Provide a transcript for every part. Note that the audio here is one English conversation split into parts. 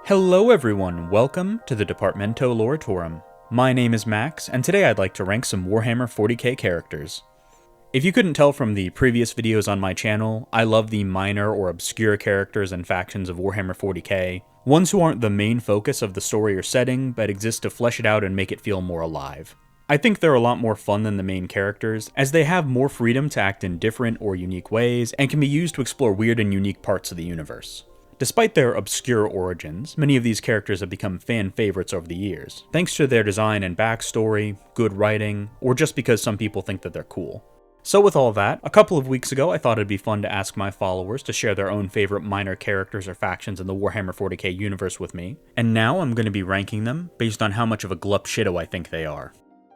Hello everyone, welcome to the Departamento Loratorum. My name is Max, and today I'd like to rank some Warhammer 40k characters. If you couldn't tell from the previous videos on my channel, I love the minor or obscure characters and factions of Warhammer 40k, ones who aren't the main focus of the story or setting, but exist to flesh it out and make it feel more alive. I think they're a lot more fun than the main characters, as they have more freedom to act in different or unique ways, and can be used to explore weird and unique parts of the universe. Despite their obscure origins, many of these characters have become fan favorites over the years, thanks to their design and backstory, good writing, or just because some people think that they're cool. So with all that, a couple of weeks ago I thought it'd be fun to ask my followers to share their own favorite minor characters or factions in the Warhammer 40k universe with me, and now I'm going to be ranking them based on how much of a Glup Shitto I think they are.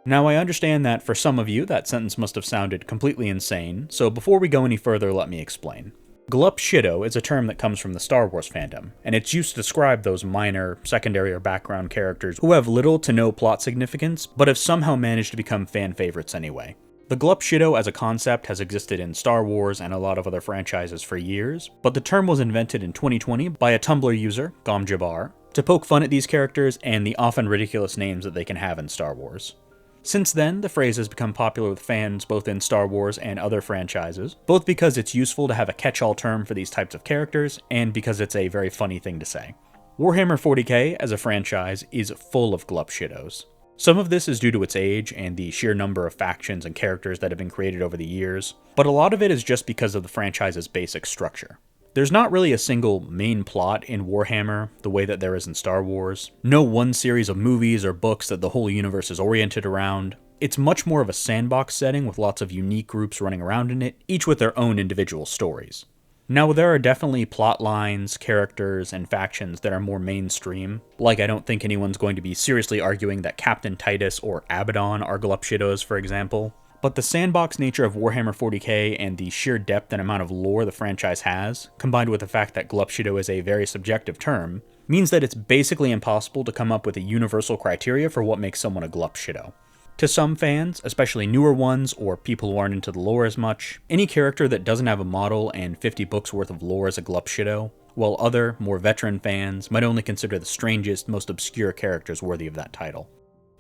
Now I understand that for some of you that sentence must have sounded completely insane, so before we go any further let me explain. Glup Shitto is a term that comes from the Star Wars fandom, and it's used to describe those minor, secondary, or background characters who have little to no plot significance, but have somehow managed to become fan favorites anyway. The Glup Shitto as a concept has existed in Star Wars and a lot of other franchises for years, but the term was invented in 2020 by a Tumblr user, Gomjabar, to poke fun at these characters and the often ridiculous names that they can have in Star Wars. Since then, the phrase has become popular with fans both in Star Wars and other franchises, both because it's useful to have a catch-all term for these types of characters, and because it's a very funny thing to say. Warhammer 40k, as a franchise, is full of Glup Shittos. Some of this is due to its age and the sheer number of factions and characters that have been created over the years, but a lot of it is just because of the franchise's basic structure. There's not really a single main plot in Warhammer the way that there is in Star Wars. No one series of movies or books that the whole universe is oriented around. It's much more of a sandbox setting with lots of unique groups running around in it, each with their own individual stories. Now there are definitely plot lines, characters, and factions that are more mainstream. Like I don't think anyone's going to be seriously arguing that Captain Titus or Abaddon are Glup Shittos, for example. But the sandbox nature of Warhammer 40k and the sheer depth and amount of lore the franchise has, combined with the fact that Glup Shitto is a very subjective term, means that it's basically impossible to come up with a universal criteria for what makes someone a Glup Shitto. To some fans, especially newer ones or people who aren't into the lore as much, any character that doesn't have a model and 50 books worth of lore is a Glup Shitto, while other, more veteran fans might only consider the strangest, most obscure characters worthy of that title.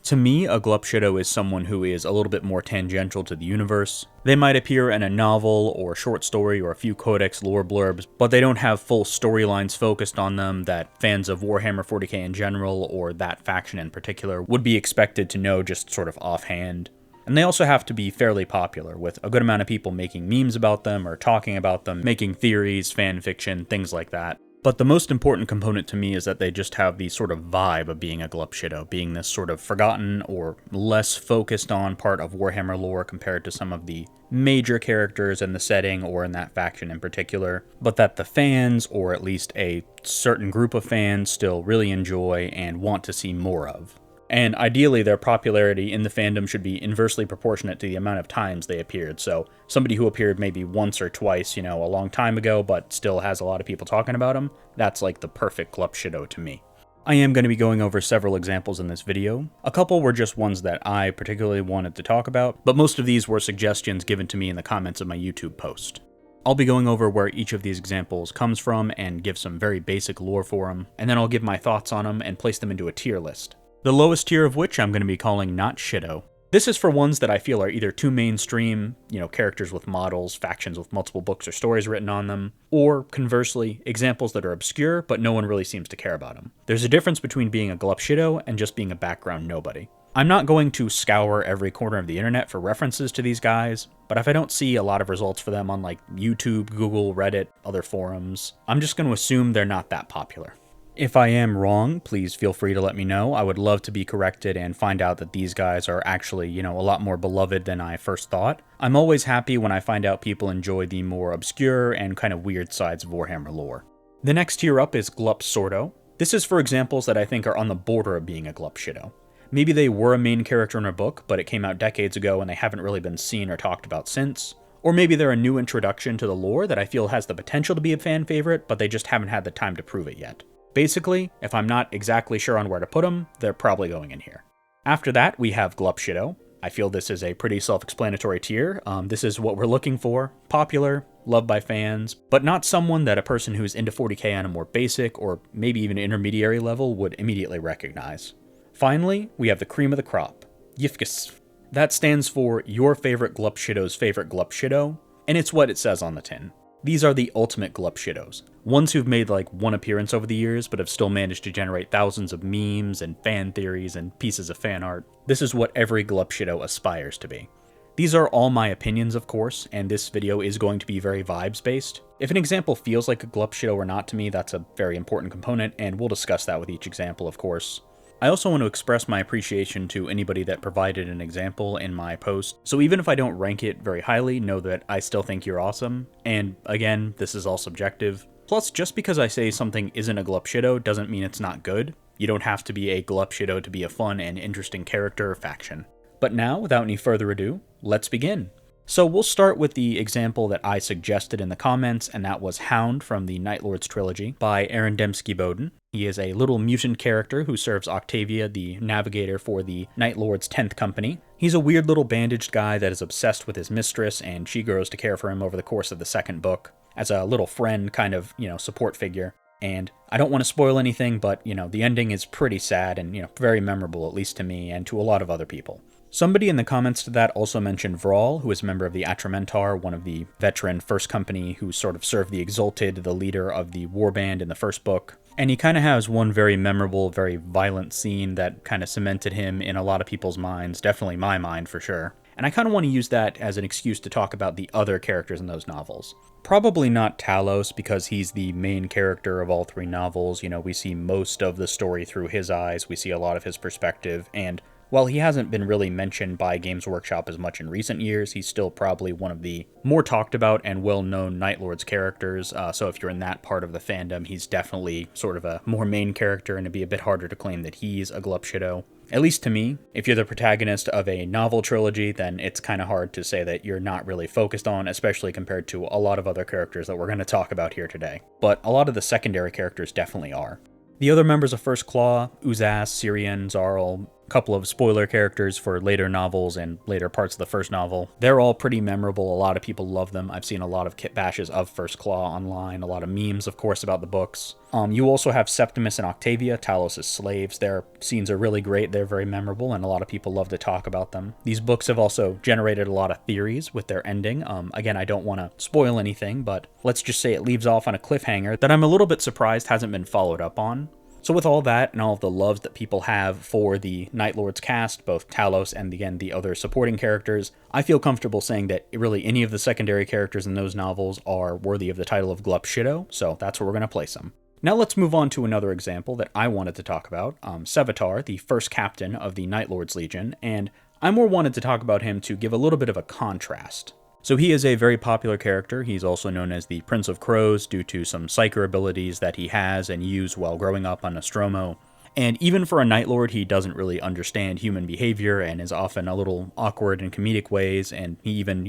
To me, a Glup Shitto is someone who is a little bit more tangential to the universe. They might appear in a novel or short story or a few codex lore blurbs, but they don't have full storylines focused on them that fans of Warhammer 40k in general, or that faction in particular, would be expected to know just sort of offhand. And they also have to be fairly popular, with a good amount of people making memes about them or talking about them, making theories, fan fiction, things like that. But the most important component to me is that they just have the sort of vibe of being a Glup Shitto, being this sort of forgotten or less focused on part of Warhammer lore compared to some of the major characters in the setting or in that faction in particular, but that the fans, or at least a certain group of fans, still really enjoy and want to see more of. And ideally, their popularity in the fandom should be inversely proportionate to the amount of times they appeared. So somebody who appeared maybe once or twice, a long time ago, but still has a lot of people talking about him, that's like the perfect Glup Shitto to me. I am going to be going over several examples in this video. A couple were just ones that I particularly wanted to talk about, but most of these were suggestions given to me in the comments of my YouTube post. I'll be going over where each of these examples comes from and give some very basic lore for them, and then I'll give my thoughts on them and place them into a tier list. The lowest tier of which I'm going to be calling Not Shitto. This is for ones that I feel are either too mainstream, characters with models, factions with multiple books or stories written on them, or, conversely, examples that are obscure but no one really seems to care about them. There's a difference between being a Glup Shitto and just being a background nobody. I'm not going to scour every corner of the internet for references to these guys, but if I don't see a lot of results for them on YouTube, Google, Reddit, other forums, I'm just going to assume they're not that popular. If I am wrong, please feel free to let me know. I would love to be corrected and find out that these guys are actually, a lot more beloved than I first thought. I'm always happy when I find out people enjoy the more obscure and kind of weird sides of Warhammer lore. The next tier up is Glup Sordo. This is for examples that I think are on the border of being a Glup Shitto. Maybe they were a main character in a book, but it came out decades ago and they haven't really been seen or talked about since. Or maybe they're a new introduction to the lore that I feel has the potential to be a fan favorite, but they just haven't had the time to prove it yet. Basically, if I'm not exactly sure on where to put them, they're probably going in here. After that, we have Glup Shitto. I feel this is a pretty self-explanatory tier. This is what we're looking for. Popular, loved by fans, but not someone that a person who's into 40k on a more basic or maybe even intermediary level would immediately recognize. Finally, we have the cream of the crop, Yifkis. That stands for your favorite Glup Shitto's favorite Glup Shitto, and it's what it says on the tin. These are the ultimate Glup Shittos, ones who've made like one appearance over the years but have still managed to generate thousands of memes and fan theories and pieces of fan art. This is what every Glup Shitto aspires to be. These are all my opinions, of course, and this video is going to be very vibes-based. If an example feels like a Glup Shitto or not to me, that's a very important component, and we'll discuss that with each example, of course. I also want to express my appreciation to anybody that provided an example in my post, so even if I don't rank it very highly, know that I still think you're awesome, and again, this is all subjective. Plus, just because I say something isn't a Glup Shitto doesn't mean it's not good. You don't have to be a Glup Shitto to be a fun and interesting character or faction. But now, without any further ado, let's begin. So we'll start with the example that I suggested in the comments, and that was Hound from the Night Lords Trilogy by Aaron Dembski-Bowden. He is a little mutant character who serves Octavia, the navigator for the Night Lords' 10th Company. He's a weird little bandaged guy that is obsessed with his mistress, and she grows to care for him over the course of the second book, as a little friend kind of, support figure. And I don't want to spoil anything, but, the ending is pretty sad and, very memorable, at least to me and to a lot of other people. Somebody in the comments to that also mentioned Vral, who is a member of the Atramentar, one of the veteran First Company who sort of served the Exalted, the leader of the warband in the first book. And he kind of has one very memorable, very violent scene that kind of cemented him in a lot of people's minds, definitely my mind for sure. And I kind of want to use that as an excuse to talk about the other characters in those novels. Probably not Talos, because he's the main character of all three novels. We see most of the story through his eyes, we see a lot of his perspective, and while he hasn't been really mentioned by Games Workshop as much in recent years, he's still probably one of the more talked about and well-known Night Lords characters, so if you're in that part of the fandom, he's definitely sort of a more main character, and it'd be a bit harder to claim that he's a Glup Shitto. At least to me, if you're the protagonist of a novel trilogy, then it's kind of hard to say that you're not really focused on, especially compared to a lot of other characters that we're going to talk about here today. But a lot of the secondary characters definitely are. The other members of First Claw, Uzas, Syrian, Zarl, a couple of spoiler characters for later novels and later parts of the first novel. They're all pretty memorable. A lot of people love them. I've seen a lot of kit bashes of First Claw online, a lot of memes, of course, about the books. You also have Septimus and Octavia, Talos' slaves. Their scenes are really great. They're very memorable, and a lot of people love to talk about them. These books have also generated a lot of theories with their ending. Again, I don't want to spoil anything, but let's just say it leaves off on a cliffhanger that I'm a little bit surprised hasn't been followed up on. So with all that and all of the loves that people have for the Night Lords cast, both Talos and again the other supporting characters, I feel comfortable saying that really any of the secondary characters in those novels are worthy of the title of Glup Shitto, so that's where we're going to place them. Now let's move on to another example that I wanted to talk about, Sevatar, the first captain of the Night Lords Legion, and I more wanted to talk about him to give a little bit of a contrast. So he is a very popular character. He's also known as the Prince of Crows due to some psyker abilities that he has and used while growing up on Nostromo. And even for a Night Lord, he doesn't really understand human behavior and is often a little awkward in comedic ways, and he even,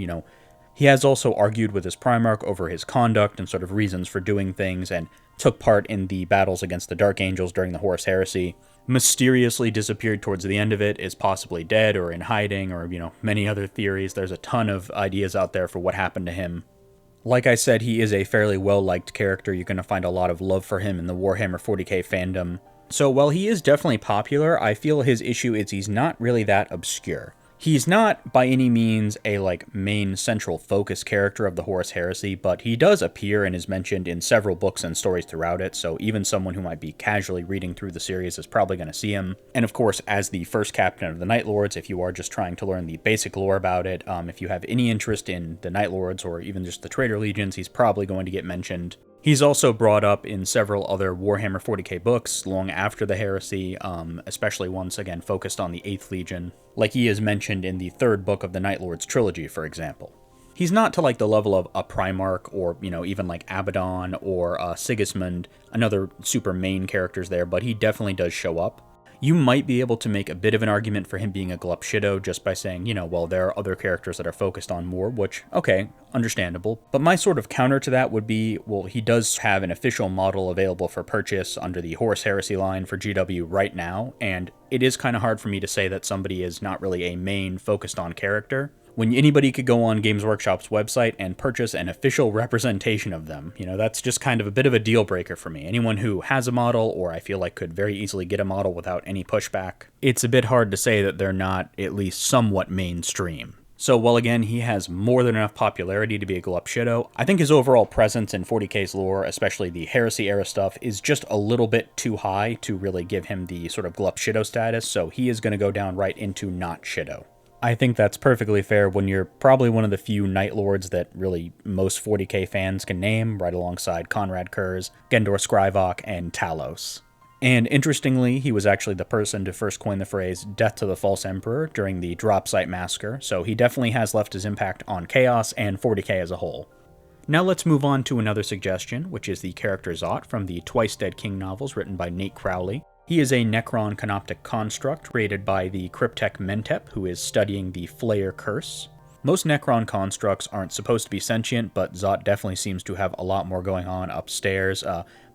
he has also argued with his Primarch over his conduct and sort of reasons for doing things, and took part in the battles against the Dark Angels during the Horus Heresy. Mysteriously disappeared towards the end of it, is possibly dead or in hiding, or, many other theories. There's a ton of ideas out there for what happened to him. Like I said, he is a fairly well-liked character. You're going to find a lot of love for him in the Warhammer 40k fandom. So while he is definitely popular, I feel his issue is he's not really that obscure. He's not by any means a main central focus character of the Horus Heresy, but he does appear and is mentioned in several books and stories throughout it, so even someone who might be casually reading through the series is probably going to see him. And of course, as the first captain of the Night Lords, if you are just trying to learn the basic lore about it, if you have any interest in the Night Lords or even just the Traitor Legions, he's probably going to get mentioned. He's also brought up in several other Warhammer 40k books long after the Heresy, especially ones, again, focused on the 8th Legion, like he is mentioned in the 3rd book of the Night Lords Trilogy, for example. He's not to the level of a Primarch or, even Abaddon or Sigismund, another super main characters there, but he definitely does show up. You might be able to make a bit of an argument for him being a Glup Shitto just by saying, well, there are other characters that are focused on more, which, okay, understandable. But my sort of counter to that would be, well, he does have an official model available for purchase under the Horus Heresy line for GW right now, and it is kind of hard for me to say that somebody is not really a main focused on character when anybody could go on Games Workshop's website and purchase an official representation of them. That's just kind of a bit of a deal breaker for me. Anyone who has a model, or I feel like could very easily get a model without any pushback, it's a bit hard to say that they're not at least somewhat mainstream. So while again, he has more than enough popularity to be a Glup Shitto, I think his overall presence in 40k's lore, especially the Heresy era stuff, is just a little bit too high to really give him the sort of Glup Shitto status, so he is going to go down right into not Shitto. I think that's perfectly fair when you're probably one of the few Night Lords that really most 40k fans can name, right alongside Konrad Curze, Gendor Scrivok, and Talos. And interestingly, he was actually the person to first coin the phrase "Death to the False Emperor" during the Drop Site Massacre, so he definitely has left his impact on Chaos and 40k as a whole. Now let's move on to another suggestion, which is the character Zot from the Twice Dead King novels written by Nate Crowley. He is a Necron canoptic construct created by the Cryptek Mentep, who is studying the Flayer Curse. Most Necron constructs aren't supposed to be sentient, but Zot definitely seems to have a lot more going on upstairs,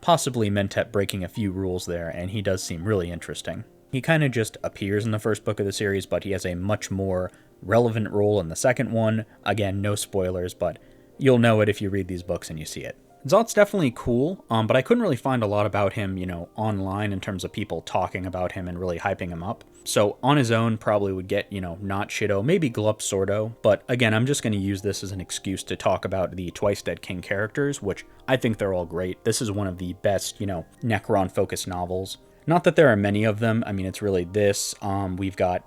possibly Mentep breaking a few rules there, and he does seem really interesting. He kind of just appears in the first book of the series, but he has a much more relevant role in the second one. Again, no spoilers, but you'll know it if you read these books and you see it. Zot's definitely cool, but I couldn't really find a lot about him, online in terms of people talking about him and really hyping him up. So on his own, probably would get, not Shitto, maybe Glup Sordo, but again, I'm just going to use this as an excuse to talk about the Twice Dead King characters, which I think they're all great. This is one of the best, Necron-focused novels. Not that there are many of them. I mean, it's really this. We've got,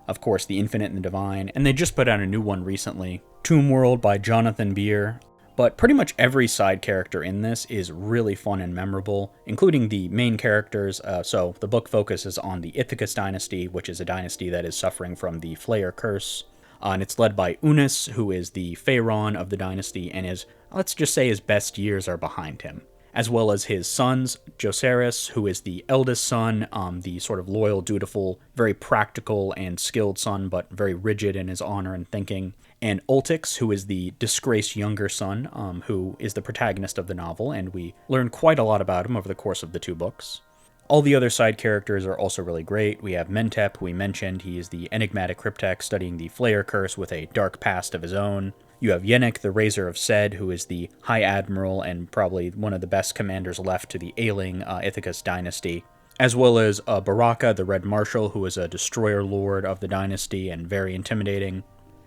of course, The Infinite and the Divine, and they just put out a new one recently, Tomb World by Jonathan Beer. But pretty much every side character in this is really fun and memorable, including the main characters. So the book focuses on the Ithacus dynasty, which is a dynasty that is suffering from the Flayer Curse. And it's led by Unis, who is the Pharaon of the dynasty, and let's just say his best years are behind him. As well as his sons, Joseris, who is the eldest son, the sort of loyal, dutiful, very practical and skilled son, but very rigid in his honor and thinking. And Ultix, who is the disgraced younger son, who is the protagonist of the novel, and we learn quite a lot about him over the course of the two books. All the other side characters are also really great. We have Mentep, who we mentioned. He is the enigmatic Cryptek studying the Flayer Curse with a dark past of his own. You have Yenneck, the Razor of Sed, who is the High Admiral and probably one of the best commanders left to the ailing Ithacus dynasty. As well as Baraka, the Red Marshal, who is a destroyer lord of the dynasty and very intimidating.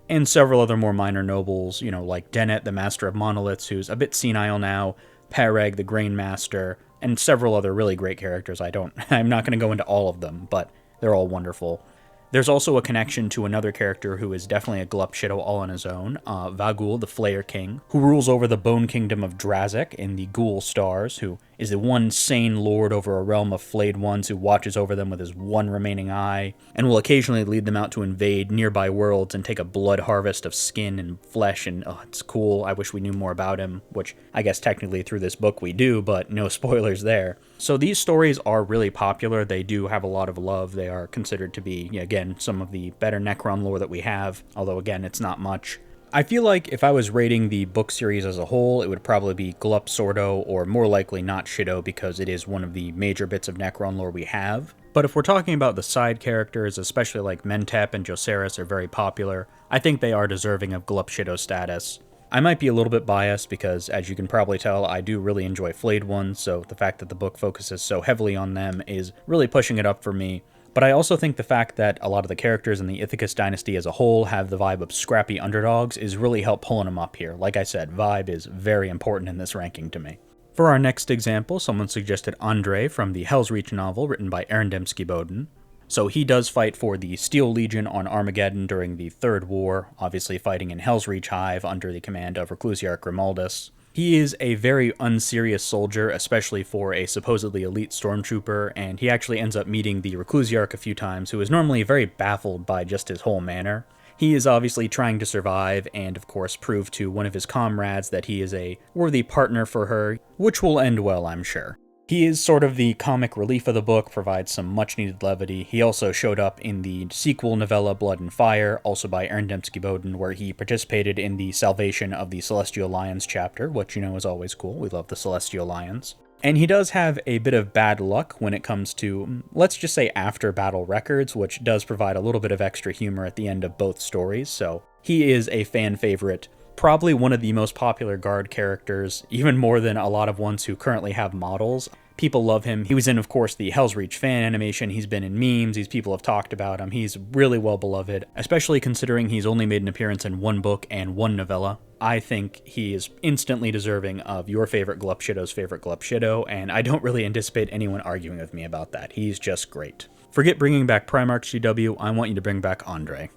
And several other more minor nobles, like Dennet, the Master of Monoliths, who's a bit senile now, Pereg, the Grain Master, and several other really great characters. I'm not going to go into all of them, but they're all wonderful. There's also a connection to another character who is definitely a Glup Shitto all on his own, Vagul, the Flayer King, who rules over the Bone Kingdom of Drazek in the Ghoul Stars, who is the one sane lord over a realm of flayed ones who watches over them with his one remaining eye, and will occasionally lead them out to invade nearby worlds and take a blood harvest of skin and flesh, and it's cool. I wish we knew more about him, which I guess technically through this book we do, but no spoilers there. So these stories are really popular. They do have a lot of love. They are considered to be, again, some of the better Necron lore that we have, although again, it's not much. I feel like if I was rating the book series as a whole, it would probably be Glup Sordo, or more likely not Shitto, because it is one of the major bits of Necron lore we have. But if we're talking about the side characters, especially like Mentep and Joseris are very popular, I think they are deserving of Glup Shitto status. I might be a little bit biased because, as you can probably tell, I do really enjoy Flayed Ones, so the fact that the book focuses so heavily on them is really pushing it up for me. But I also think the fact that a lot of the characters in the Ithacus dynasty as a whole have the vibe of scrappy underdogs is really help pulling them up here. Like I said, vibe is very important in this ranking to me. For our next example, someone suggested Andrej from the Helsreach novel written by Arendem Skwadron. So he does fight for the Steel Legion on Armageddon during the Third War, obviously fighting in Helsreach Hive under the command of Reclusiarch Grimaldus. He is a very unserious soldier, especially for a supposedly elite stormtrooper, and he actually ends up meeting the Reclusiarch a few times, who is normally very baffled by just his whole manner. He is obviously trying to survive, and of course prove to one of his comrades that he is a worthy partner for her, which will end well, I'm sure. He is sort of the comic relief of the book, provides some much-needed levity. He also showed up in the sequel novella Blood and Fire, also by Aaron Dembski-Bowden, where he participated in the Salvation of the Celestial Lions chapter, which, is always cool. We love the Celestial Lions. And he does have a bit of bad luck when it comes to, let's just say, after-battle records, which does provide a little bit of extra humor at the end of both stories, so he is a fan favorite. Probably one of the most popular Guard characters, even more than a lot of ones who currently have models. People love him. He was in, of course, the Helsreach fan animation. He's been in memes. These people have talked about him. He's really well beloved, especially considering he's only made an appearance in one book and one novella. I think he is instantly deserving of your favorite Glup Shitto's favorite Glup Shitto, and I don't really anticipate anyone arguing with me about that. He's just great. Forget bringing back Primarch GW. I want you to bring back Andrej.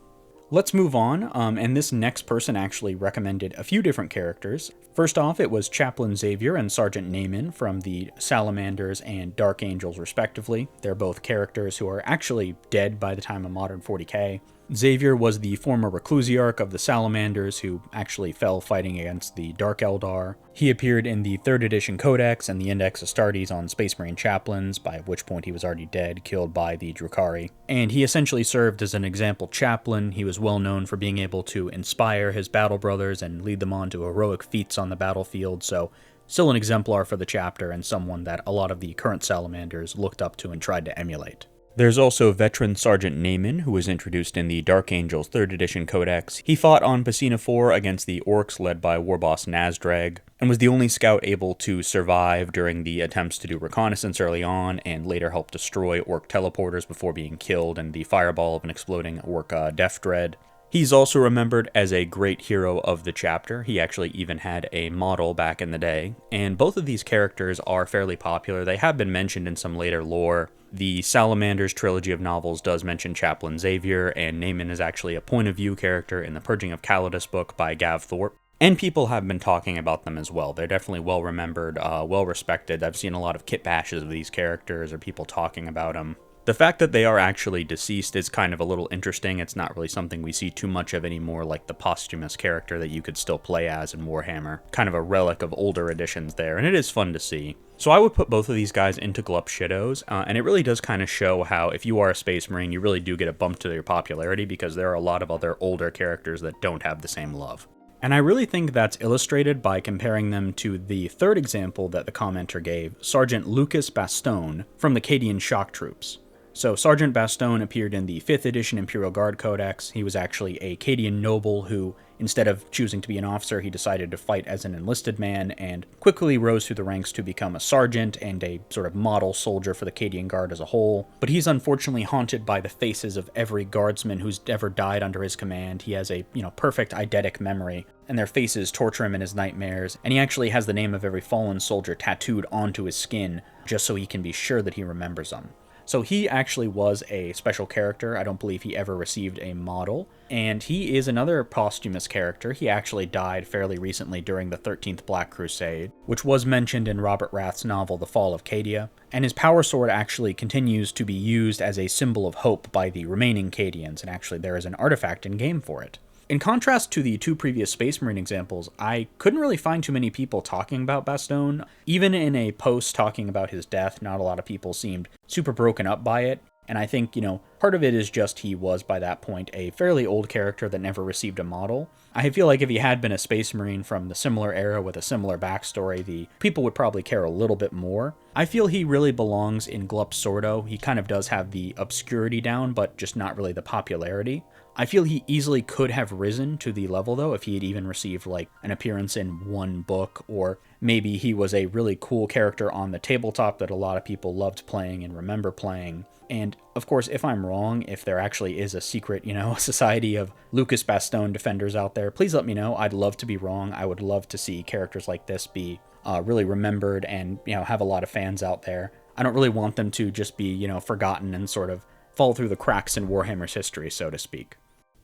Let's move on, and this next person actually recommended a few different characters. First off, it was Chaplain Xavier and Sergeant Naaman from the Salamanders and Dark Angels, respectively. They're both characters who are actually dead by the time of modern 40k. Xavier was the former Reclusiarch of the Salamanders who actually fell fighting against the Dark Eldar. He appeared in the 3rd edition Codex and the Index Astartes on Space Marine Chaplains, by which point he was already dead, killed by the Drukhari. And he essentially served as an example chaplain. He was well known for being able to inspire his battle brothers and lead them on to heroic feats on the battlefield, so still an exemplar for the chapter and someone that a lot of the current Salamanders looked up to and tried to emulate. There's also veteran Sergeant Naaman, who was introduced in the Dark Angels 3rd edition Codex. He fought on Pacina 4 against the Orcs led by Warboss Nazdrag, and was the only scout able to survive during the attempts to do reconnaissance early on, and later helped destroy Orc teleporters before being killed in the fireball of an exploding Orc Death Dread. He's also remembered as a great hero of the chapter. He actually even had a model back in the day, and both of these characters are fairly popular. They have been mentioned in some later lore. The Salamanders trilogy of novels does mention Chaplain Xavier, and Naaman is actually a point-of-view character in the Purging of Calidus book by Gav Thorpe. And people have been talking about them as well. They're definitely well-remembered, well-respected. I've seen a lot of kit bashes of these characters or people talking about them. The fact that they are actually deceased is kind of a little interesting. It's not really something we see too much of anymore, like the posthumous character that you could still play as in Warhammer. Kind of a relic of older editions there, and it is fun to see. So I would put both of these guys into Glup Shittos, and it really does kind of show how if you are a Space Marine, you really do get a bump to your popularity because there are a lot of other older characters that don't have the same love. And I really think that's illustrated by comparing them to the third example that the commenter gave, Sergeant Lukas Bastonne from the Cadian Shock Troops. So Sergeant Bastonne appeared in the 5th edition Imperial Guard Codex. He was actually a Cadian noble who, instead of choosing to be an officer, he decided to fight as an enlisted man and quickly rose through the ranks to become a sergeant and a sort of model soldier for the Cadian Guard as a whole. But he's unfortunately haunted by the faces of every guardsman who's ever died under his command. He has a, perfect eidetic memory, and their faces torture him in his nightmares, and he actually has the name of every fallen soldier tattooed onto his skin just so he can be sure that he remembers them. So he actually was a special character. I don't believe he ever received a model. And he is another posthumous character. He actually died fairly recently during the 13th Black Crusade, which was mentioned in Robert Rath's novel The Fall of Cadia. And his power sword actually continues to be used as a symbol of hope by the remaining Cadians, and actually there is an artifact in-game for it. In contrast to the two previous Space Marine examples, I couldn't really find too many people talking about Bastonne. Even in a post talking about his death, not a lot of people seemed super broken up by it. And I think, part of it is just he was, by that point, a fairly old character that never received a model. I feel like if he had been a Space Marine from the similar era with a similar backstory, the people would probably care a little bit more. I feel he really belongs in Glup Sordo. He kind of does have the obscurity down, but just not really the popularity. I feel he easily could have risen to the level, though, if he had even received, an appearance in one book, or maybe he was a really cool character on the tabletop that a lot of people loved playing and remember playing. And, of course, if I'm wrong, if there actually is a secret, society of Lukas Bastonne defenders out there, please let me know. I'd love to be wrong. I would love to see characters like this be really remembered and, have a lot of fans out there. I don't really want them to just be, forgotten and sort of fall through the cracks in Warhammer's history, so to speak.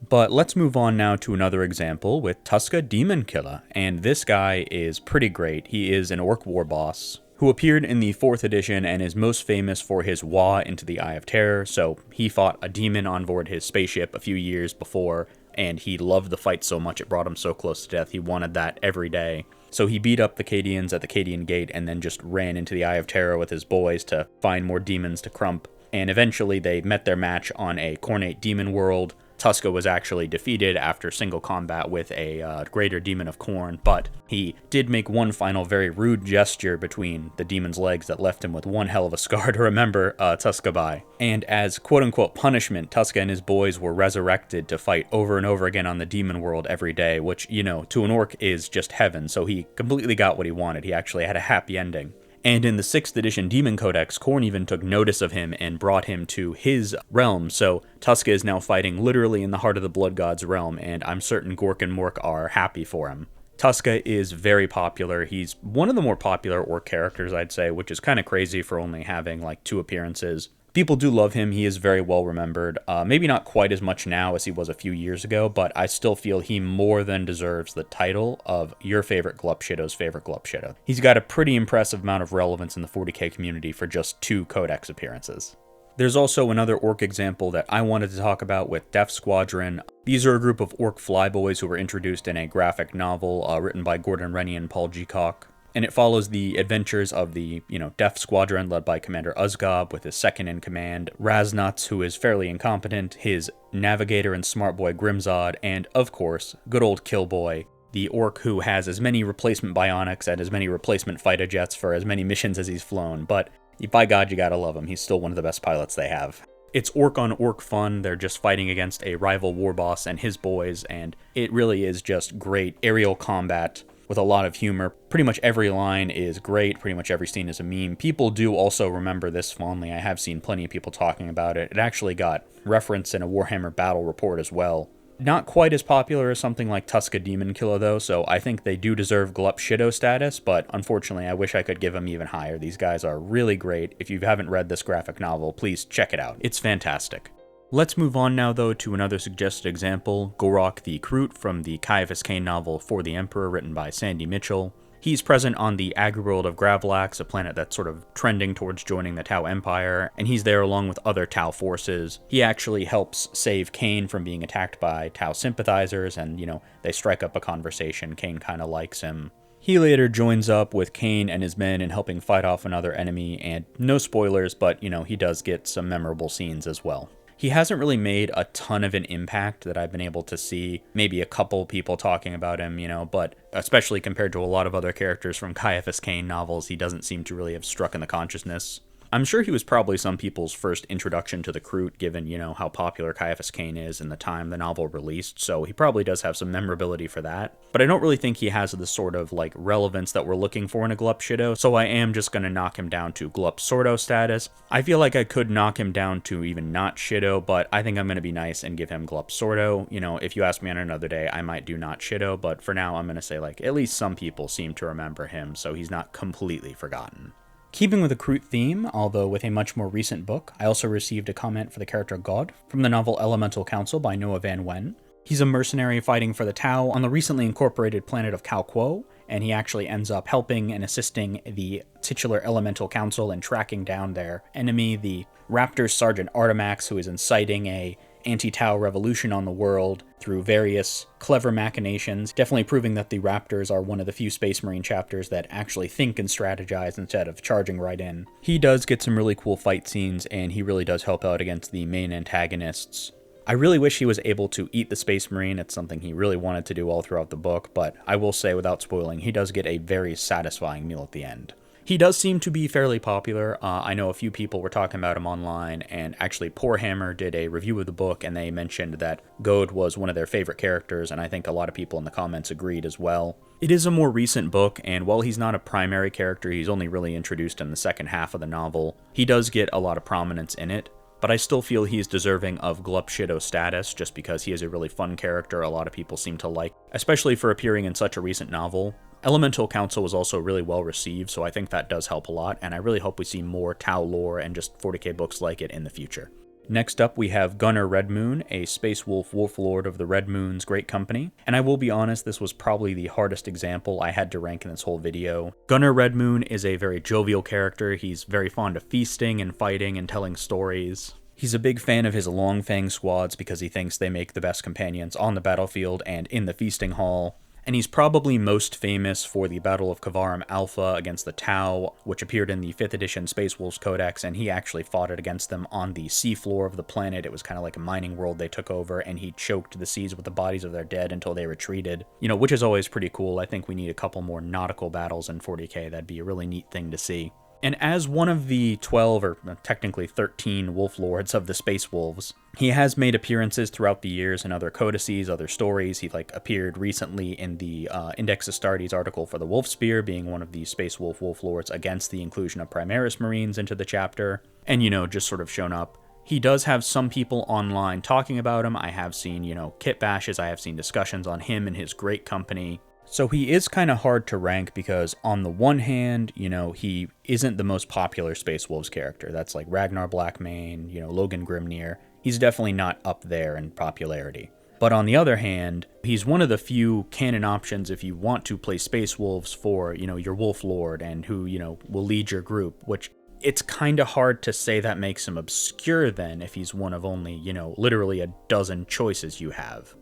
But let's move on now to another example with Tuska Daemon-Killa, and this guy is pretty great. He is an Orc war boss who appeared in the 4th edition and is most famous for his Wa into the Eye of Terror. So he fought a demon on board his spaceship a few years before, and he loved the fight so much it brought him so close to death. He wanted that every day. So he beat up the Cadians at the Cadian Gate and then just ran into the Eye of Terror with his boys to find more demons to crump. And eventually they met their match on a Cornate demon world. Tuska was actually defeated after single combat with a greater demon of Khorne, but he did make one final very rude gesture between the demon's legs that left him with one hell of a scar to remember Tuska by. And as quote-unquote punishment, Tuska and his boys were resurrected to fight over and over again on the demon world every day, which, you know, to an orc is just heaven, so he completely got what he wanted. He actually had a happy ending. And in the 6th edition Demon Codex, Khorne even took notice of him and brought him to his realm, so Tuska is now fighting literally in the heart of the Blood God's realm, and I'm certain Gork and Mork are happy for him. Tuska is very popular. He's one of the more popular orc characters, I'd say, which is kind of crazy for only having like 2 appearances. People do love him. He is very well remembered. Maybe not quite as much now as he was a few years ago, but I still feel he more than deserves the title of your favorite Glup Shitto's favorite Glup Shitto. He's got a pretty impressive amount of relevance in the 40k community for just 2 Codex appearances. There's also another orc example that I wanted to talk about with Deff Skwadron. These are a group of orc flyboys who were introduced in a graphic novel written by Gordon Rennie and Paul Geacock. And it follows the adventures of the, Deff Skwadron led by Commander Uzgob with his second-in-command, Raznuts, who is fairly incompetent, his navigator and smart boy Grimzod, and, of course, good old Killboy, the orc who has as many replacement bionics and as many replacement fighter jets for as many missions as he's flown, but by God, you gotta love him. He's still one of the best pilots they have. It's orc-on-orc fun. They're just fighting against a rival war boss and his boys, and it really is just great aerial combat with a lot of humor. Pretty much every line is great, pretty much every scene is a meme. People do also remember this fondly. I have seen plenty of people talking about it. It actually got referenced in a Warhammer battle report as well. Not quite as popular as something like Tuska Daemon-Killa though, so I think they do deserve Glup Shitto status, but unfortunately I wish I could give them even higher. These guys are really great. If you haven't read this graphic novel, please check it out. It's fantastic. Let's move on now, though, to another suggested example, Gorok the Kroot from the Ciaphas Cain novel For the Emperor, written by Sandy Mitchell. He's present on the agri-world of Gravlax, a planet that's sort of trending towards joining the Tau Empire, and he's there along with other Tau forces. He actually helps save Cain from being attacked by Tau sympathizers, and, they strike up a conversation. Cain kind of likes him. He later joins up with Cain and his men in helping fight off another enemy, and no spoilers, but, he does get some memorable scenes as well. He hasn't really made a ton of an impact that I've been able to see. Maybe a couple people talking about him, but especially compared to a lot of other characters from Ciaphas Cain novels, he doesn't seem to really have struck in the consciousness. I'm sure he was probably some people's first introduction to the Kroot, given, how popular Ciaphas Cain is in the time the novel released, so he probably does have some memorability for that. But I don't really think he has the sort of, relevance that we're looking for in a Glup Shitto, so I am just going to knock him down to Glup Sordo status. I feel like I could knock him down to even not Shitto, but I think I'm going to be nice and give him Glup Sordo. If you ask me on another day, I might do not Shitto, but for now I'm going to say, at least some people seem to remember him, so he's not completely forgotten. Keeping with the Kroot theme, although with a much more recent book, I also received a comment for the character Ghodh from the novel Elemental Council by Noah Van Wen. He's a mercenary fighting for the Tau on the recently incorporated planet of Kalquo, and he actually ends up helping and assisting the titular Elemental Council in tracking down their enemy, the Raptors Sergeant Artemax, who is inciting a anti-Tau revolution on the world through various clever machinations, definitely proving that the Raptors are one of the few Space Marine chapters that actually think and strategize instead of charging right in. He does get some really cool fight scenes, and he really does help out against the main antagonists. I really wish he was able to eat the Space Marine. It's something he really wanted to do all throughout the book, but I will say, without spoiling, he does get a very satisfying meal at the end. He does seem to be fairly popular. I know a few people were talking about him online, and actually Poorhammer did a review of the book, and they mentioned that Ghodh was one of their favorite characters, and I think a lot of people in the comments agreed as well. It is a more recent book, and while he's not a primary character, he's only really introduced in the second half of the novel. He does get a lot of prominence in it, but I still feel he's deserving of Glup Shitto status, just because he is a really fun character a lot of people seem to like, especially for appearing in such a recent novel. Elemental Council was also really well received, so I think that does help a lot, and I really hope we see more Tau lore and just 40k books like it in the future. Next up, we have Gunnar Red Moon, a Space Wolf Wolflord of the Red Moon's Great Company, and I will be honest, this was probably the hardest example I had to rank in this whole video. Gunnar Red Moon is a very jovial character. He's very fond of feasting and fighting and telling stories. He's a big fan of his Long Fang squads because he thinks they make the best companions on the battlefield and in the feasting hall. And he's probably most famous for the Battle of Kavarum Alpha against the Tau, which appeared in the 5th edition Space Wolves Codex, and he actually fought it against them on the seafloor of the planet. It was kind of like a mining world they took over, and he choked the seas with the bodies of their dead until they retreated. Which is always pretty cool. I think we need a couple more nautical battles in 40k. That'd be a really neat thing to see. And as one of the 12, or technically 13, Wolf Lords of the Space Wolves, he has made appearances throughout the years in other codices, other stories. He appeared recently in the Index Astartes article for the Wolf Spear, being one of the Space Wolf Lords against the inclusion of Primaris Marines into the chapter, and, just sort of shown up. He does have some people online talking about him. I have seen, kit bashes, I have seen discussions on him and his great company. So he is kind of hard to rank because on the one hand, he isn't the most popular Space Wolves character. That's like Ragnar Blackmane, Logan Grimnir. He's definitely not up there in popularity. But on the other hand, he's one of the few canon options if you want to play Space Wolves for, your Wolf Lord and who, will lead your group, which it's kind of hard to say that makes him obscure then if he's one of only, literally a dozen choices you have.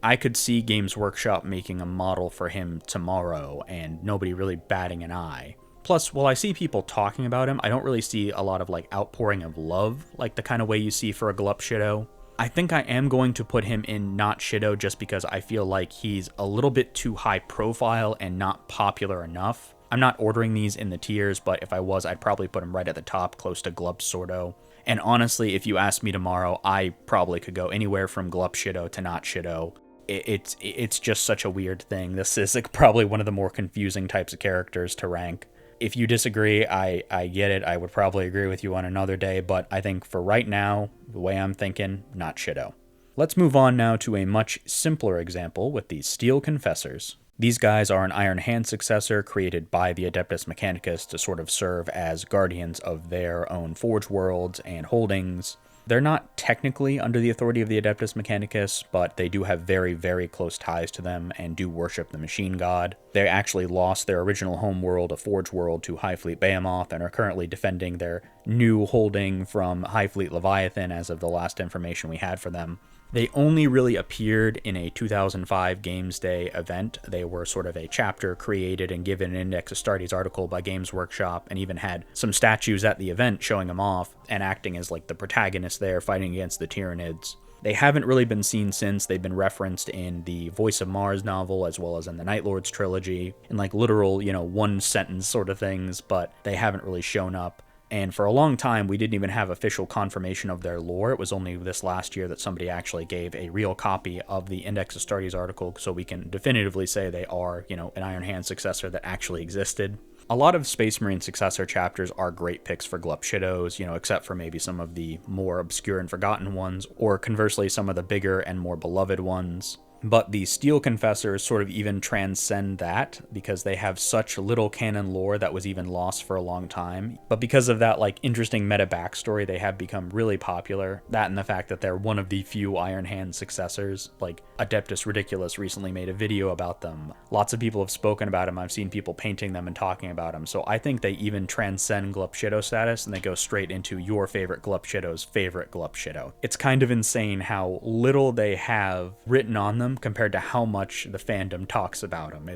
I could see Games Workshop making a model for him tomorrow and nobody really batting an eye. Plus, while I see people talking about him, I don't really see a lot of outpouring of love, like the kind of way you see for a Glup Shitto. I think I am going to put him in not Shitto just because I feel like he's a little bit too high profile and not popular enough. I'm not ordering these in the tiers, but if I was, I'd probably put him right at the top, close to Glup Sordo. And honestly, if you asked me tomorrow, I probably could go anywhere from Glup Shitto to not Shitto. It's just such a weird thing. This is probably one of the more confusing types of characters to rank. If you disagree, I get it. I would probably agree with you on another day, but I think for right now, the way I'm thinking, not Shitto. Let's move on now to a much simpler example with the Steel Confessors. These guys are an Iron Hand successor created by the Adeptus Mechanicus to sort of serve as guardians of their own Forge worlds and holdings. They're not technically under the authority of the Adeptus Mechanicus, but they do have very, very close ties to them and do worship the Machine God. They actually lost their original home world, a Forge world, to High Fleet Behemoth and are currently defending their new holding from High Fleet Leviathan as of the last information we had for them. They only really appeared in a 2005 Games Day event. They were sort of a chapter created and given an Index Astartes article by Games Workshop, and even had some statues at the event showing them off and acting as the protagonist there, fighting against the Tyranids. They haven't really been seen since. They've been referenced in the Voice of Mars novel as well as in the Night Lords trilogy, in literal, one sentence sort of things, but they haven't really shown up. And for a long time, we didn't even have official confirmation of their lore. It was only this last year that somebody actually gave a real copy of the Index Astartes article, so we can definitively say they are, an Iron Hand successor that actually existed. A lot of Space Marine successor chapters are great picks for Glup Shittos, except for maybe some of the more obscure and forgotten ones, or conversely some of the bigger and more beloved ones. But the Steel Confessors sort of even transcend that because they have such little canon lore that was even lost for a long time. But because of that interesting meta backstory, they have become really popular. That and the fact that they're one of the few Iron Hand successors. Adeptus Ridiculous recently made a video about them. Lots of people have spoken about them. I've seen people painting them and talking about them. So I think they even transcend Glup Shitto status and they go straight into your favorite Glup Shitto's favorite Glup Shitto. It's kind of insane how little they have written on them compared to how much the fandom talks about them.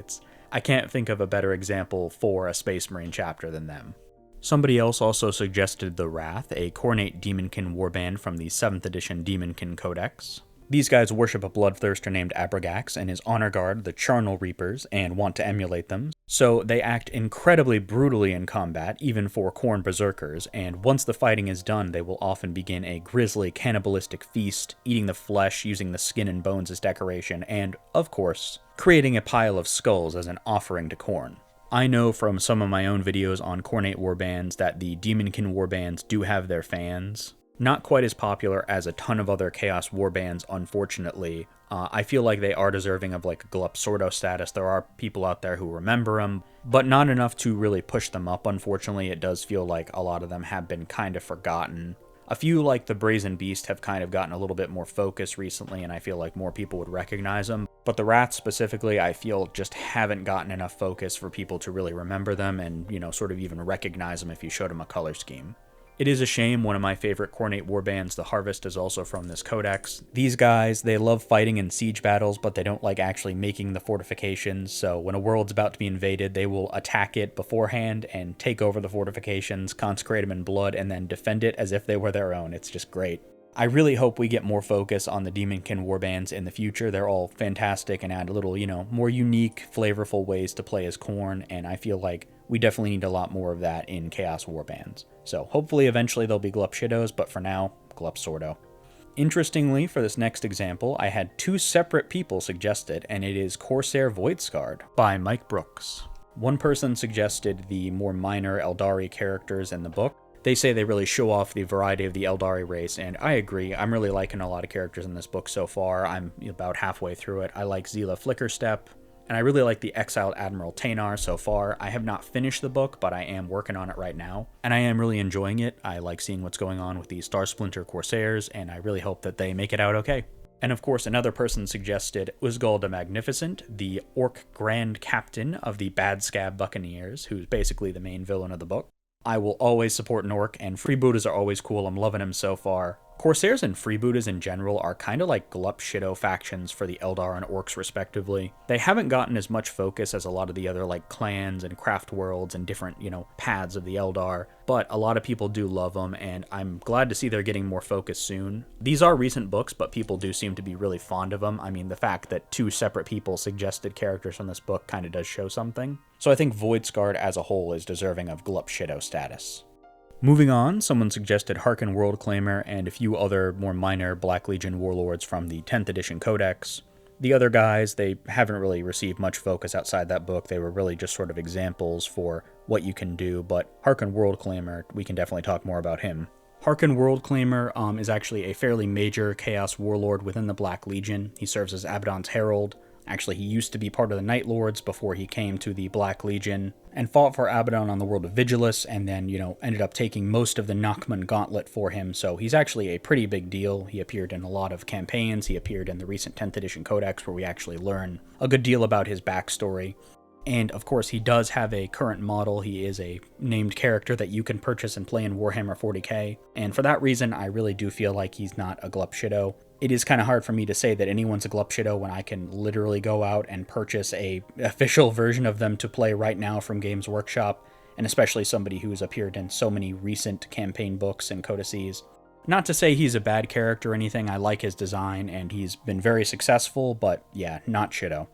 I can't think of a better example for a Space Marine chapter than them. Somebody else also suggested the Wrath, a Khornate Demonkin warband from the 7th edition Demonkin Codex. These guys worship a bloodthirster named Abragax and his honor guard, the Charnel Reapers, and want to emulate them. So they act incredibly brutally in combat, even for Khorne Berserkers, and once the fighting is done, they will often begin a grisly cannibalistic feast, eating the flesh, using the skin and bones as decoration, and, of course, creating a pile of skulls as an offering to Khorne. I know from some of my own videos on Khornate warbands that the Demonkin warbands do have their fans. Not quite as popular as a ton of other Chaos warbands, unfortunately. I feel like they are deserving of Glup Sordo status. There are people out there who remember them, but not enough to really push them up, unfortunately. It does feel like a lot of them have been kind of forgotten. A few, like the Brazen Beast, have kind of gotten a little bit more focus recently, and I feel like more people would recognize them. But the Wrath specifically, I feel just haven't gotten enough focus for people to really remember them and, sort of even recognize them if you showed them a color scheme. It is a shame one of my favorite Khornate warbands, the Harvest, is also from this codex. These guys, they love fighting in siege battles, but they don't like actually making the fortifications, so when a world's about to be invaded, they will attack it beforehand and take over the fortifications, consecrate them in blood, and then defend it as if they were their own. It's just great. I really hope we get more focus on the Demonkin warbands in the future. They're all fantastic and add a little, more unique, flavorful ways to play as Khorne, and I feel like we definitely need a lot more of that in Chaos warbands. So hopefully eventually there'll be Glup Shittos, but for now, Glup Sordo. Interestingly, for this next example, I had two separate people suggested, and it is Corsair Voidscarred by Mike Brooks. One person suggested the more minor Eldari characters in the book. They say they really show off the variety of the Eldari race, and I agree. I'm really liking a lot of characters in this book so far. I'm about halfway through it. I like Zila Flickerstep, and I really like the exiled Admiral Tanar so far. I have not finished the book, but I am working on it right now, and I am really enjoying it. I like seeing what's going on with the Star Splinter Corsairs, and I really hope that they make it out okay. And of course, another person suggested Uzgal the Magnificent, the Orc Grand Captain of the Bad Scab Buccaneers, who's basically the main villain of the book. I will always support an orc, and freebooters are always cool. I'm loving him so far. Corsairs and freebooters in general are kind of like Glup Shitto factions for the Eldar and orcs respectively. They haven't gotten as much focus as a lot of the other like clans and craft worlds and different, paths of the Eldar, but a lot of people do love them, and I'm glad to see they're getting more focus soon. These are recent books, but people do seem to be really fond of them. I mean, the fact that two separate people suggested characters from this book kind of does show something. So I think Voidscarred as a whole is deserving of Glup Shitto status. Moving on, someone suggested Haarken Worldclaimer and a few other more minor Black Legion warlords from the 10th edition codex. The other guys, they haven't really received much focus outside that book. They were really just sort of examples for what you can do, but Haarken Worldclaimer, we can definitely talk more about him. Haarken Worldclaimer is actually a fairly major Chaos warlord within the Black Legion. He serves as Abaddon's Herald. Actually, he used to be part of the Night Lords before he came to the Black Legion, and fought for Abaddon on the world of Vigilus, and then, ended up taking most of the Naaman gauntlet for him, so he's actually a pretty big deal. He appeared in a lot of campaigns. He appeared in the recent 10th edition codex, where we actually learn a good deal about his backstory. And of course, he does have a current model. He is a named character that you can purchase and play in Warhammer 40k, and for that reason, I really do feel like he's not a Glup Shitto. It is kind of hard for me to say that anyone's a Glup Shitto when I can literally go out and purchase a official version of them to play right now from Games Workshop, and especially somebody who's appeared in so many recent campaign books and codices. Not to say he's a bad character or anything, I like his design, and he's been very successful, but yeah, not Shitto.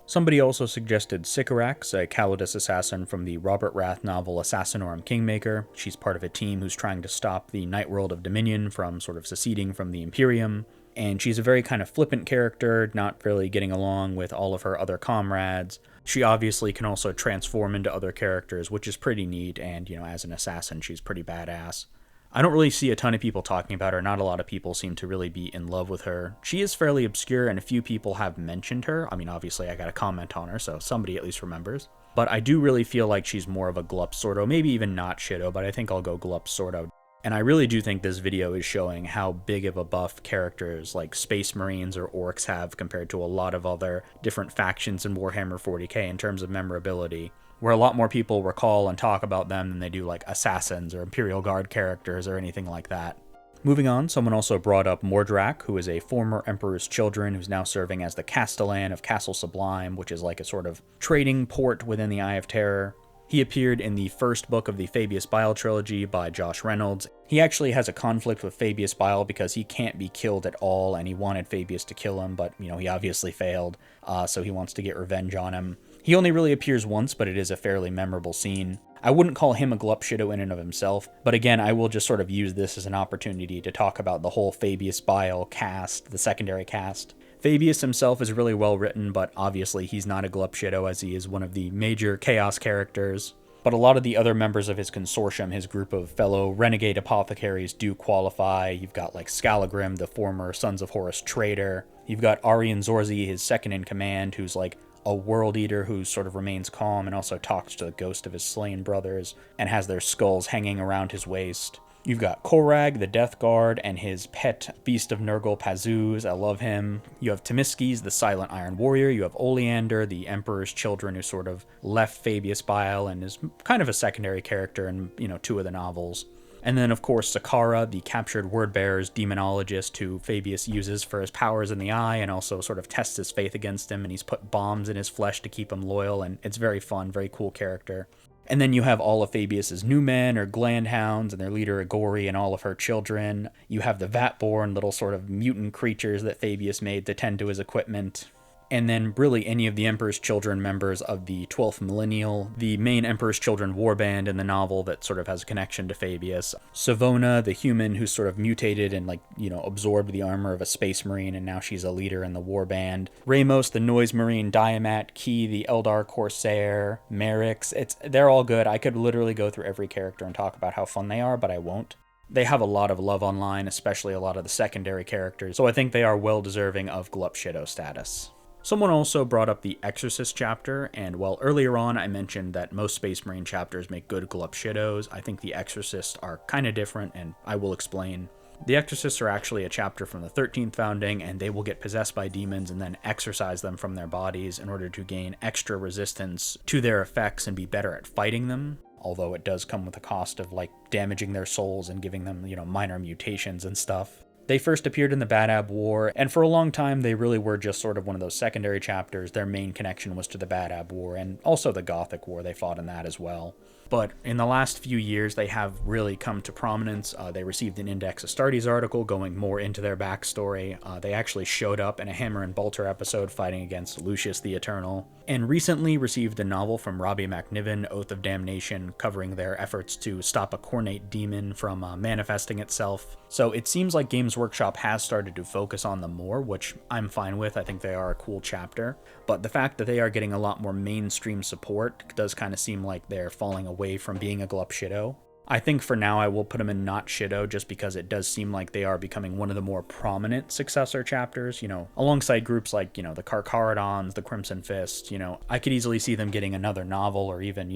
Somebody also suggested Sycorax, a Calidus assassin from the Robert Rath novel Assassinorum Kingmaker. She's part of a team who's trying to stop the Night World of Dominion from sort of seceding from the Imperium. And she's a very kind of flippant character, not really getting along with all of her other comrades. She obviously can also transform into other characters, which is pretty neat, and, as an assassin, she's pretty badass. I don't really see a ton of people talking about her. Not a lot of people seem to really be in love with her. She is fairly obscure, and a few people have mentioned her. I mean, obviously, I got a comment on her, so somebody at least remembers. But I do really feel like she's more of a Glup Sordo, maybe even not Shitto, but I think I'll go Glup Sordo. And I really do think this video is showing how big of a buff characters like Space Marines or Orcs have compared to a lot of other different factions in Warhammer 40k in terms of memorability, where a lot more people recall and talk about them than they do like Assassins or Imperial Guard characters or anything like that. Moving on, someone also brought up Mordrak, who is a former Emperor's Children who's now serving as the Castellan of Castle Sublime, which is like a sort of trading port within the Eye of Terror. He appeared in the first book of the Fabius Bile trilogy by Josh Reynolds. He actually has a conflict with Fabius Bile because he can't be killed at all, and he wanted Fabius to kill him, but, he obviously failed, so he wants to get revenge on him. He only really appears once, but it is a fairly memorable scene. I wouldn't call him a Glup Shitto in and of himself, but again, I will just sort of use this as an opportunity to talk about the whole Fabius Bile cast, the secondary cast. Fabius himself is really well written, but obviously he's not a Glup Shitto as he is one of the major Chaos characters. But a lot of the other members of his consortium, his group of fellow renegade apothecaries, do qualify. You've got like Scalagrim, the former Sons of Horus traitor. You've got Arian Zorzi, his second in command, who's like a world eater who sort of remains calm and also talks to the ghost of his slain brothers and has their skulls hanging around his waist. You've got Korag, the Death Guard, and his pet Beast of Nurgle, Pazuz. I love him. You have Temiskes, the Silent Iron Warrior. You have Oleander, the Emperor's Children, who sort of left Fabius Bile and is kind of a secondary character in, two of the novels. And then, of course, Sakara, the captured word-bearer's demonologist who Fabius uses for his powers in the eye and also sort of tests his faith against him, and he's put bombs in his flesh to keep him loyal, and it's very fun, very cool character. And then you have all of Fabius's new men, or glandhounds, and their leader Agori and all of her children. You have the Vatborn, little sort of mutant creatures that Fabius made to tend to his equipment. And then really any of the Emperor's Children members of the 12th Millennial, the main Emperor's Children warband in the novel that sort of has a connection to Fabius. Savona, the human who's sort of mutated and absorbed the armor of a space marine, and now she's a leader in the warband. Ramos, the noise marine Diamat, Key, the Eldar Corsair, Merix, they're all good. I could literally go through every character and talk about how fun they are, but I won't. They have a lot of love online, especially a lot of the secondary characters, so I think they are well deserving of Glup Shitto status. Someone also brought up the Exorcist chapter, and while earlier on I mentioned that most Space Marine chapters make good Glup Shittos, I think the Exorcists are kind of different, and I will explain. The Exorcists are actually a chapter from the 13th Founding, and they will get possessed by demons and then exorcise them from their bodies in order to gain extra resistance to their effects and be better at fighting them, although it does come with a cost of damaging their souls and giving them, minor mutations and stuff. They first appeared in the Badab War, and for a long time they really were just sort of one of those secondary chapters. Their main connection was to the Badab War, and also the Gothic War. They fought in that as well. But in the last few years, they have really come to prominence. They received an Index Astartes article going more into their backstory. They actually showed up in a Hammer and Bolter episode fighting against Lucius the Eternal, and recently received a novel from Robbie McNiven, Oath of Damnation, covering their efforts to stop a Cornate demon from manifesting itself. So it seems like Games Workshop has started to focus on them more, which I'm fine with. I think they are a cool chapter. But the fact that they are getting a lot more mainstream support does kind of seem like they're falling away from being a Glup Shitto. I think for now I will put them in not Shitto just because it does seem like they are becoming one of the more prominent successor chapters, alongside groups like, the Carcharodons, the Crimson Fist, I could easily see them getting another novel or even,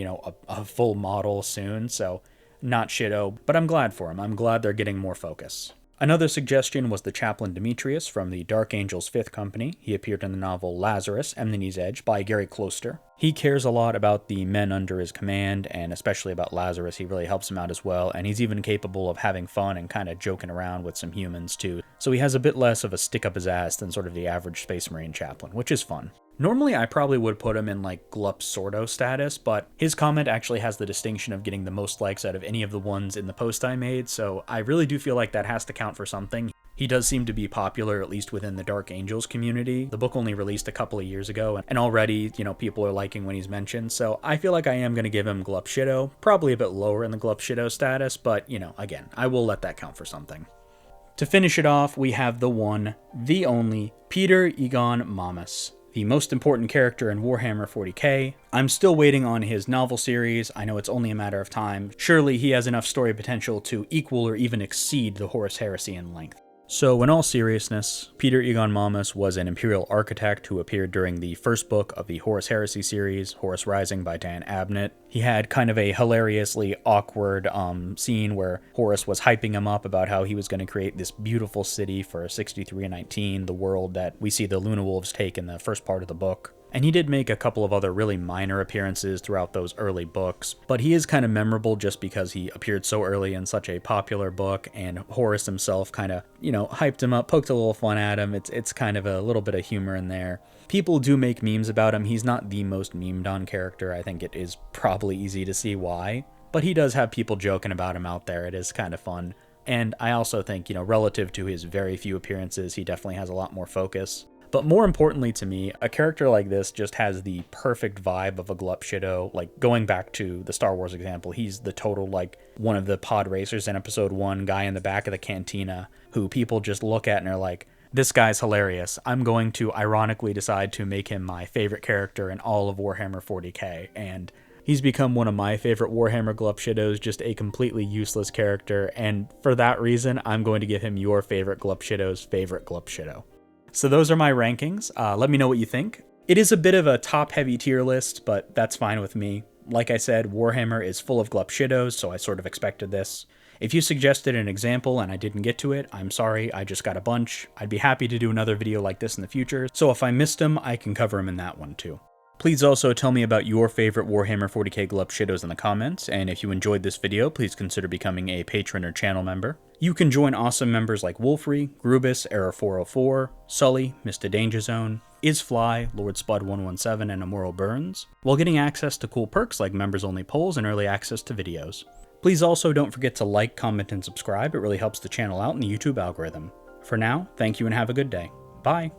a full model soon, so not Shitto, but I'm glad for them. I'm glad they're getting more focus. Another suggestion was the Chaplain Demetrius from the Dark Angels 5th Company. He appeared in the novel Lazarus, Enmity's Edge by Gary Closter. He cares a lot about the men under his command, and especially about Lazarus. He really helps him out as well, and he's even capable of having fun and kind of joking around with some humans too. So he has a bit less of a stick up his ass than sort of the average Space Marine chaplain, which is fun. Normally, I probably would put him in Glup Sordo status, but his comment actually has the distinction of getting the most likes out of any of the ones in the post I made, so I really do feel like that has to count for something. He does seem to be popular, at least within the Dark Angels community. The book only released a couple of years ago, and already, people are liking when he's mentioned, so I feel like I am going to give him Glup Shitto, probably a bit lower in the Glup Shitto status, but, again, I will let that count for something. To finish it off, we have the one, the only, Peeter Egon Momus, the most important character in Warhammer 40k. I'm still waiting on his novel series. I know it's only a matter of time. Surely he has enough story potential to equal or even exceed the Horus Heresy in length. So in all seriousness, Peeter Egon Momus was an Imperial Architect who appeared during the first book of the Horus Heresy series, Horus Rising by Dan Abnett. He had kind of a hilariously awkward scene where Horus was hyping him up about how he was going to create this beautiful city for 6319, the world that we see the Luna Wolves take in the first part of the book. And he did make a couple of other really minor appearances throughout those early books, but he is kind of memorable just because he appeared so early in such a popular book, and Horus himself kind of, hyped him up, poked a little fun at him. It's kind of a little bit of humor in there. People do make memes about him. He's not the most memed on character. I think it is probably easy to see why, but he does have people joking about him out there. It is kind of fun. And I also think, relative to his very few appearances, he definitely has a lot more focus. But more importantly to me, a character like this just has the perfect vibe of a Glup Shitto. Going back to the Star Wars example, he's the total, one of the pod racers in episode 1, guy in the back of the cantina, who people just look at and are like, this guy's hilarious. I'm going to ironically decide to make him my favorite character in all of Warhammer 40k, and he's become one of my favorite Warhammer Glup Shittos, just a completely useless character, and for that reason, I'm going to give him your favorite Glup Shitto's favorite Glup Shitto. So those are my rankings. Let me know what you think. It is a bit of a top-heavy tier list, but that's fine with me. Like I said, Warhammer is full of Glup Shittos, so I sort of expected this. If you suggested an example and I didn't get to it, I'm sorry, I just got a bunch. I'd be happy to do another video like this in the future, so if I missed them, I can cover them in that one too. Please also tell me about your favorite Warhammer 40k Glup Shittos in the comments, and if you enjoyed this video, please consider becoming a patron or channel member. You can join awesome members like Wolfrey, Grubus, Error404, Sully, Mr. Danger Zone, Isfly, Lord Spud117, and Immoral Burns, while getting access to cool perks like members-only polls and early access to videos. Please also don't forget to like, comment, and subscribe. It really helps the channel out in the YouTube algorithm. For now, thank you and have a good day. Bye!